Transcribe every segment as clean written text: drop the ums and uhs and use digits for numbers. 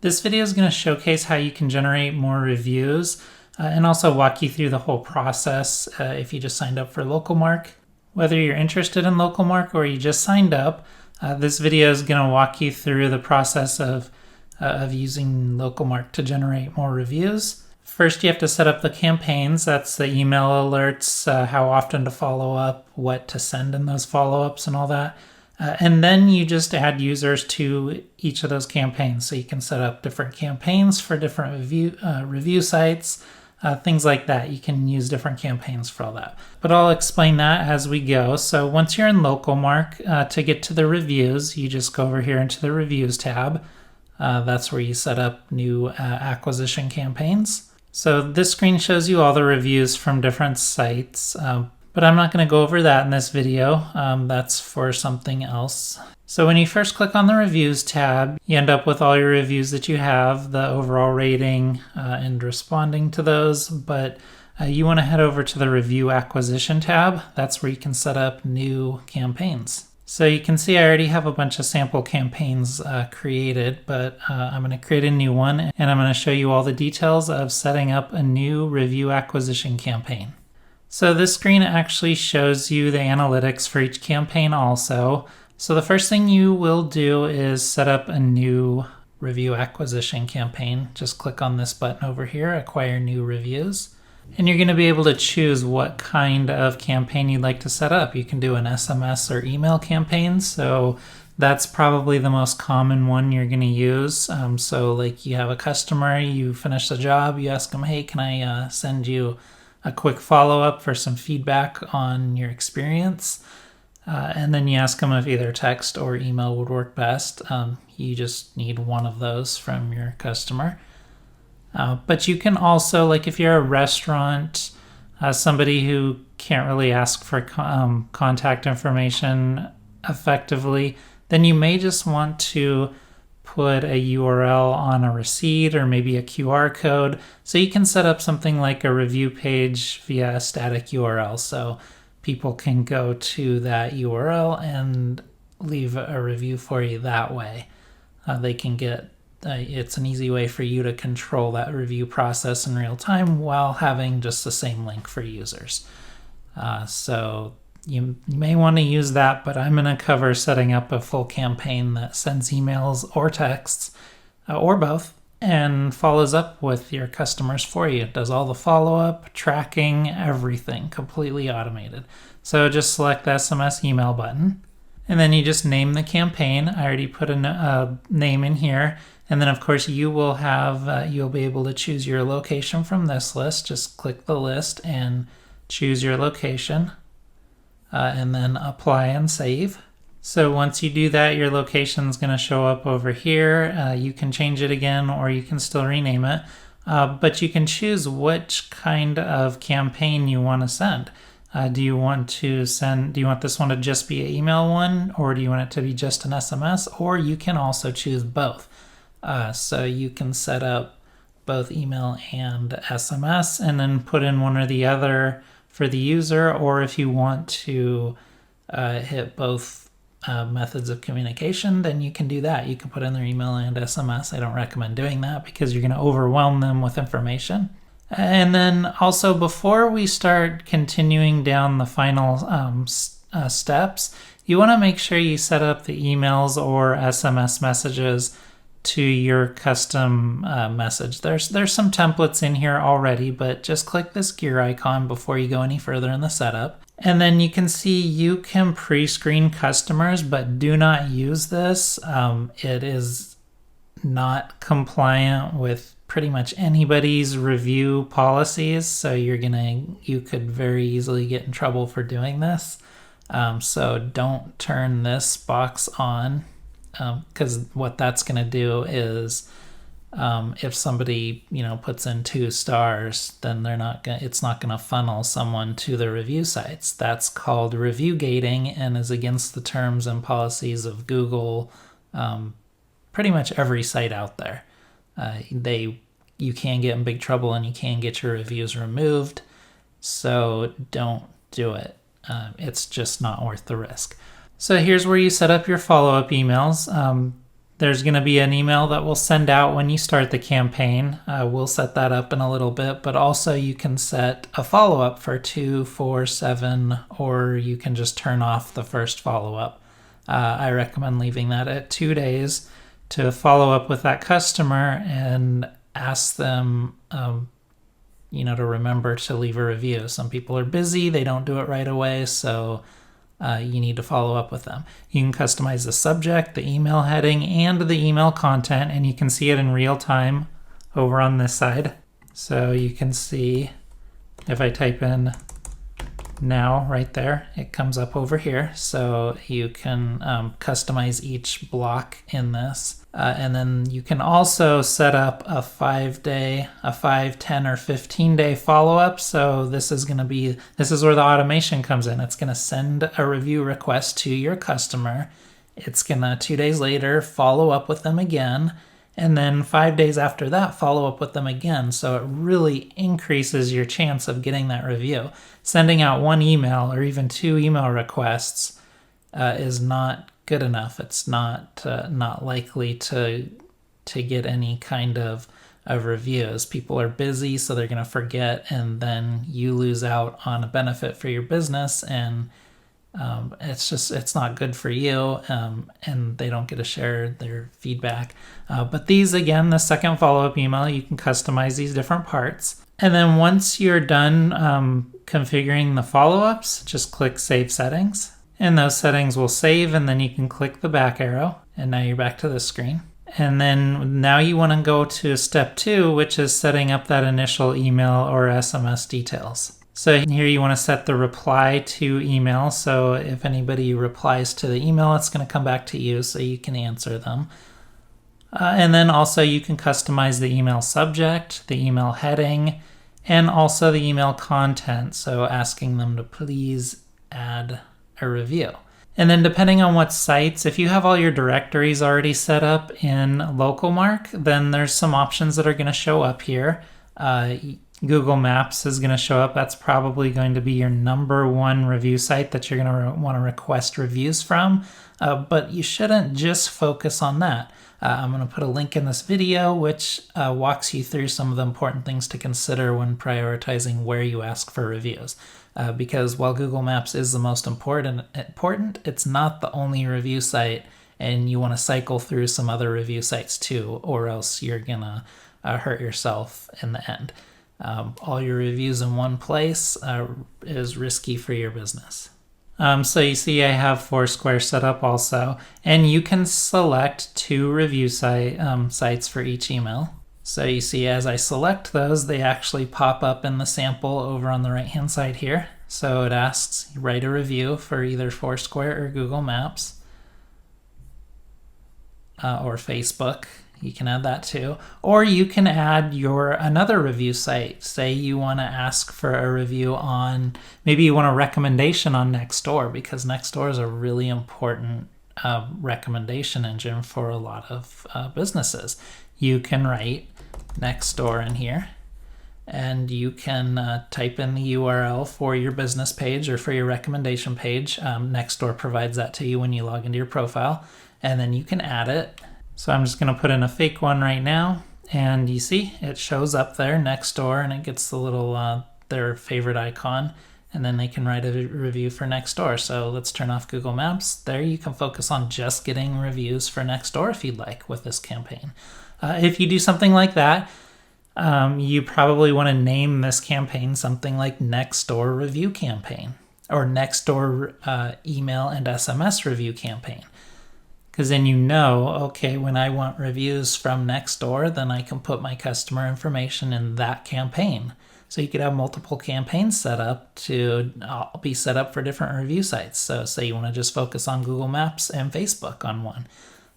This video is going to showcase how you can generate more reviews and also walk you through the whole process if you just signed up for LocalMark. Whether you're interested in LocalMark or you just signed up, this video is going to walk you through the process of using LocalMark to generate more reviews. First, you have to set up the campaigns. That's the email alerts, how often to follow up, what to send in those follow-ups and all that. And then you just add users to each of those campaigns. So you can set up different campaigns for different review sites, things like that. You can use different campaigns for all that. But I'll explain that as we go. So once you're in LocalMark, to get to the reviews, you just go over here into the Reviews tab. That's where you set up new acquisition campaigns. So this screen shows you all the reviews from different sites, but I'm not going to go over that in this video. That's for something else. So when you first click on the Reviews tab, you end up with all your reviews that you have, the overall rating, and responding to those. But you want to head over to the Review Acquisition tab. That's where you can set up new campaigns. So you can see I already have a bunch of sample campaigns created, but I'm going to create a new one, and I'm going to show you all the details of setting up a new review acquisition campaign. So this screen actually shows you the analytics for each campaign also. So the first thing you will do is set up a new review acquisition campaign. Just click on this button over here, Acquire New Reviews. And you're going to be able to choose what kind of campaign you'd like to set up. You can do an SMS or email campaign. So that's probably the most common one you're going to use. So like you have a customer, you finish the job, you ask them, hey, can I send you a quick follow-up for some feedback on your experience? And then you ask them if either text or email would work best. You just need one of those from your customer. But you can also, like if you're a restaurant, somebody who can't really ask for contact information effectively, then you may just want to put a URL on a receipt or maybe a QR code. So you can set up something like a review page via a static URL. So people can go to that URL and leave a review for you that way. They can get it's an easy way for you to control that review process in real time while having just the same link for users. So you may want to use that, but I'm going to cover setting up a full campaign that sends emails or texts, or both, and follows up with your customers for you. It does all the follow-up, tracking, everything, completely automated. So just select the SMS email button, and then you just name the campaign. I already put a name in here. And then of course you will have, you'll be able to choose your location from this list. Just click the list and choose your location, and then apply and save. So once you do that, your location is going to show up over here. You can change it again, or you can still rename it, but you can choose which kind of campaign you want to send. Do you want this one to just be an email one, or do you want it to be just an SMS, or you can also choose both. So you can set up both email and SMS and then put in one or the other for the user, or if you want to hit both methods of communication, then you can do that. You can put in their email and SMS. I don't recommend doing that because you're going to overwhelm them with information. And then also, before we start continuing down the final steps, you want to make sure you set up the emails or SMS messages to your custom message. There's some templates in here already, but just click this gear icon before you go any further in the setup. And then you can see you can pre-screen customers, but do not use this. It is not compliant with pretty much anybody's review policies, so you could very easily get in trouble for doing this. So don't turn this box on. Because what that's going to do is if somebody puts in 2 stars, then it's not going to funnel someone to the review sites. That's called review gating and is against the terms and policies of Google, pretty much every site out there. You can get in big trouble and you can get your reviews removed, so don't do it. It's just not worth the risk. So here's where you set up your follow-up emails. There's going to be an email that we'll send out when you start the campaign. We'll set that up in a little bit, but also you can set a follow-up for 2, 4, 7, or you can just turn off the first follow-up. I recommend leaving that at 2 days to follow up with that customer and ask them, to remember to leave a review. Some people are busy, they don't do it right away, so you need to follow up with them. You can customize the subject, the email heading, and the email content, and you can see it in real time over on this side. So you can see if I type in now right there, it comes up over here. So you can customize each block in this. And then you can also set up a 5-day, a 5, 10, or 15-day follow-up. So this is where the automation comes in. It's going to send a review request to your customer. It's going to 2 days later follow up with them again. And then 5 days after that, follow up with them again. So it really increases your chance of getting that review. Sending out 1 email or even 2 email requests is not good enough. It's not likely to get any kind of reviews. People are busy, so they're going to forget, and then you lose out on a benefit for your business, and it's not good for you, and they don't get to share their feedback. But these, again, the second follow-up email, you can customize these different parts. And then once you're done configuring the follow-ups, just click Save Settings. And those settings will save, and then you can click the back arrow, and now you're back to this screen. And then now you want to go to step 2, which is setting up that initial email or SMS details. So here you want to set the reply to email. So if anybody replies to the email, it's going to come back to you so you can answer them. And then also you can customize the email subject, the email heading, and also the email content. So asking them to please add a review. And then depending on what sites, if you have all your directories already set up in LocalMark, then there's some options that are going to show up here. Google Maps is going to show up. That's probably going to be your number 1 review site that you're going to want to request reviews from. But you shouldn't just focus on that. I'm going to put a link in this video which walks you through some of the important things to consider when prioritizing where you ask for reviews. Because while Google Maps is the most important, it's not the only review site, and you want to cycle through some other review sites too, or else you're going to hurt yourself in the end. All your reviews in one place is risky for your business. So you see I have Foursquare set up also, and you can select 2 review sites for each email. So you see as I select those, they actually pop up in the sample over on the right hand side here. So it asks, write a review for either Foursquare or Google Maps or Facebook. You can add that too. Or you can add another review site. Say you want to ask for a review on, maybe you want a recommendation on Nextdoor, because Nextdoor is a really important recommendation engine for a lot of businesses. You can write Nextdoor in here, and you can type in the URL for your business page or for your recommendation page. Nextdoor provides that to you when you log into your profile, and then you can add it. So I'm just going to put in a fake one right now, and you see it shows up there, Nextdoor, and it gets the little their favorite icon, and then they can write a review for Nextdoor. So let's turn off Google Maps. There you can focus on just getting reviews for Nextdoor if you'd like with this campaign. If you do something like that, you probably want to name this campaign something like Nextdoor Review Campaign or Nextdoor Email and SMS Review Campaign. Because then okay, when I want reviews from Nextdoor, then I can put my customer information in that campaign. So you could have multiple campaigns set up to be set up for different review sites. So say you want to just focus on Google Maps and Facebook on one.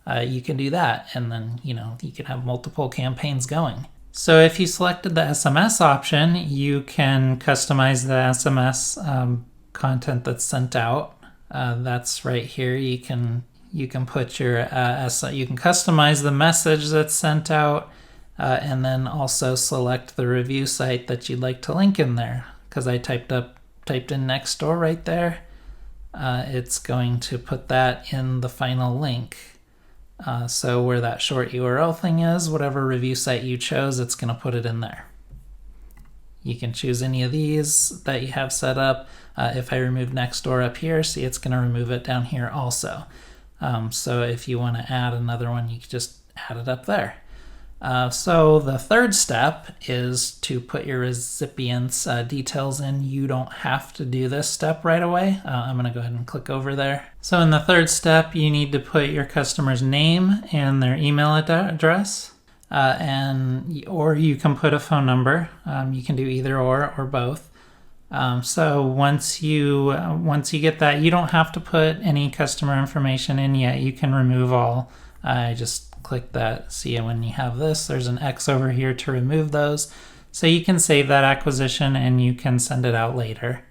You can do that, and then you can have multiple campaigns going. So if you selected the SMS option, you can customize the SMS content that's sent out. That's right here. You can put your you can customize the message that's sent out, and then also select the review site that you'd like to link in there. Because I typed in Nextdoor right there, it's going to put that in the final link. So where that short URL thing is, whatever review site you chose, it's going to put it in there. You can choose any of these that you have set up. If I remove Nextdoor up here, see, it's going to remove it down here also. So if you want to add another one, you can just add it up there. So the third step is to put your recipient's details in. You don't have to do this step right away. I'm going to go ahead and click over there. So in the third step, you need to put your customer's name and their email address, or you can put a phone number. You can do either or both. So once you get that, you don't have to put any customer information in yet. You can remove all. I just click that. See, when you have this, there's an X over here to remove those. So you can save that acquisition and you can send it out later.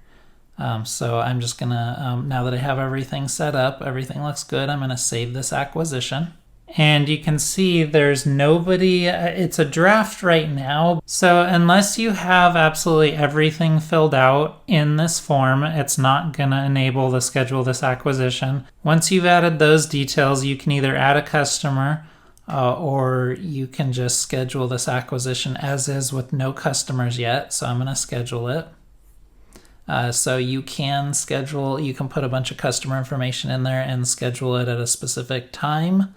So I'm just gonna, now that I have everything set up, everything looks good, I'm gonna save this acquisition. And you can see there's nobody, it's a draft right now. So unless you have absolutely everything filled out in this form, it's not gonna enable the schedule this acquisition. Once you've added those details, you can either add a customer or you can just schedule this acquisition as is with no customers yet. So I'm gonna schedule it. So you can schedule, you can put a bunch of customer information in there and schedule it at a specific time.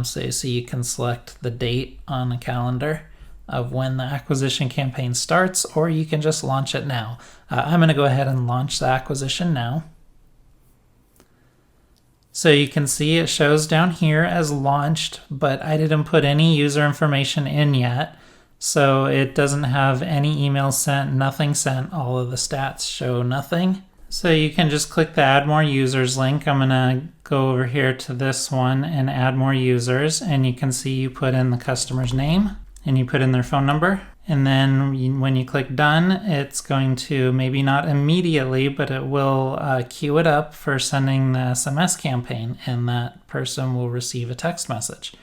So you can select the date on the calendar of when the acquisition campaign starts, or you can just launch it now. I'm going to go ahead and launch the acquisition now. So you can see it shows down here as launched, but I didn't put any user information in yet. So it doesn't have any emails sent, nothing sent. All of the stats show nothing. So you can just click the add more users link. I'm gonna go over here to this one and add more users, and you can see you put in the customer's name and you put in their phone number. And then when you click done, it's going to, maybe not immediately, but it will queue it up for sending the SMS campaign, and that person will receive a text message.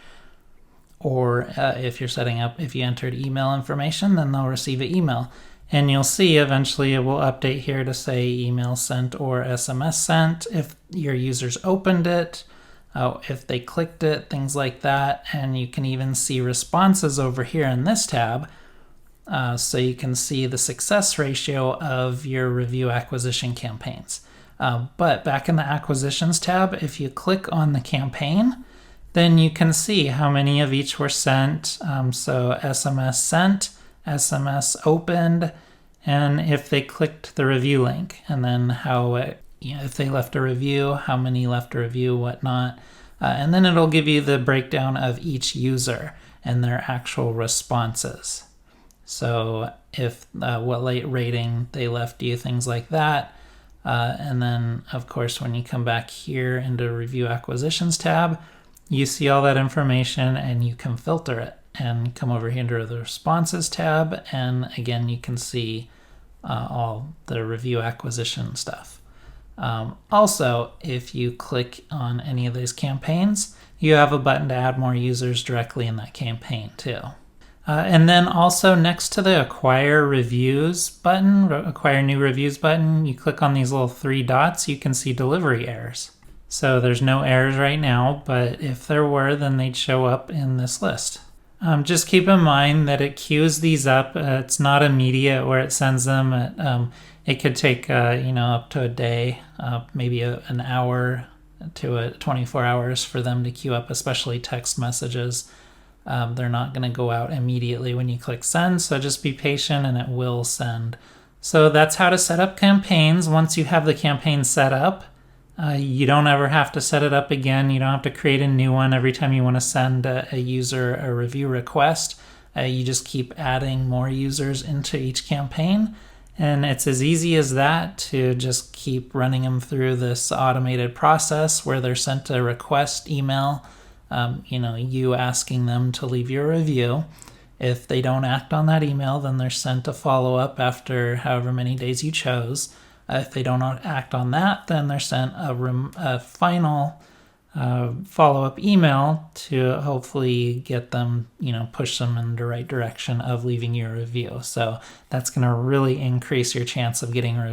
Or if you're setting up, if you entered email information, then they'll receive an email. And you'll see eventually it will update here to say email sent or SMS sent if your users opened it, if they clicked it, things like that. And you can even see responses over here in this tab. So you can see the success ratio of your review acquisition campaigns. But back in the acquisitions tab, if you click on the campaign, then you can see how many of each were sent. So SMS sent, SMS opened, and if they clicked the review link, and then how if they left a review, how many left a review, whatnot. And then it'll give you the breakdown of each user and their actual responses. So if what rating they left you, things like that. And then of course, when you come back here into review acquisitions tab, you see all that information and you can filter it and come over here into the responses tab. And again, you can see all the review acquisition stuff. Also, if you click on any of these campaigns, you have a button to add more users directly in that campaign too. And then also next to the acquire reviews button, acquire new reviews button, you click on these little three dots, you can see delivery errors. So there's no errors right now, but if there were, then they'd show up in this list. Just keep in mind that it queues these up. It's not immediate where it sends them. It could take up to a day, maybe an hour to 24 hours for them to queue up, especially text messages. They're not going to go out immediately when you click send, so just be patient and it will send. So that's how to set up campaigns. Once you have the campaign set up, you don't ever have to set it up again. You don't have to create a new one every time you want to send a user a review request. You just keep adding more users into each campaign. And it's as easy as that to just keep running them through this automated process where they're sent a request email, you asking them to leave your review. If they don't act on that email, then they're sent a follow-up after however many days you chose. If they don't act on that, then they're sent a final follow-up email to hopefully get them, push them in the right direction of leaving your review. So that's going to really increase your chance of getting a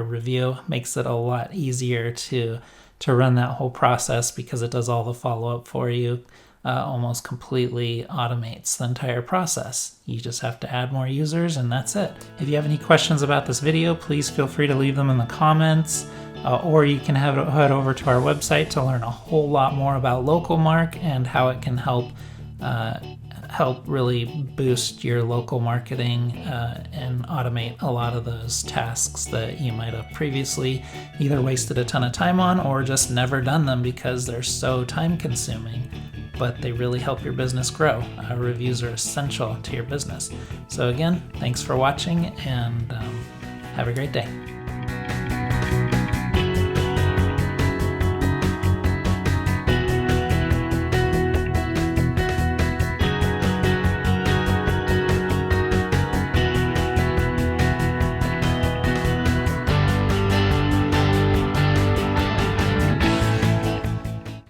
review. Makes it a lot easier to to run that whole process because it does all the follow-up for you. Almost completely automates the entire process. You just have to add more users and that's it. If you have any questions about this video, please feel free to leave them in the comments, or you can head over to our website to learn a whole lot more about LocalMark and how it can help really boost your local marketing and automate a lot of those tasks that you might have previously either wasted a ton of time on or just never done them because they're so time consuming, but they really help your business grow. Reviews are essential to your business. So again, thanks for watching and have a great day.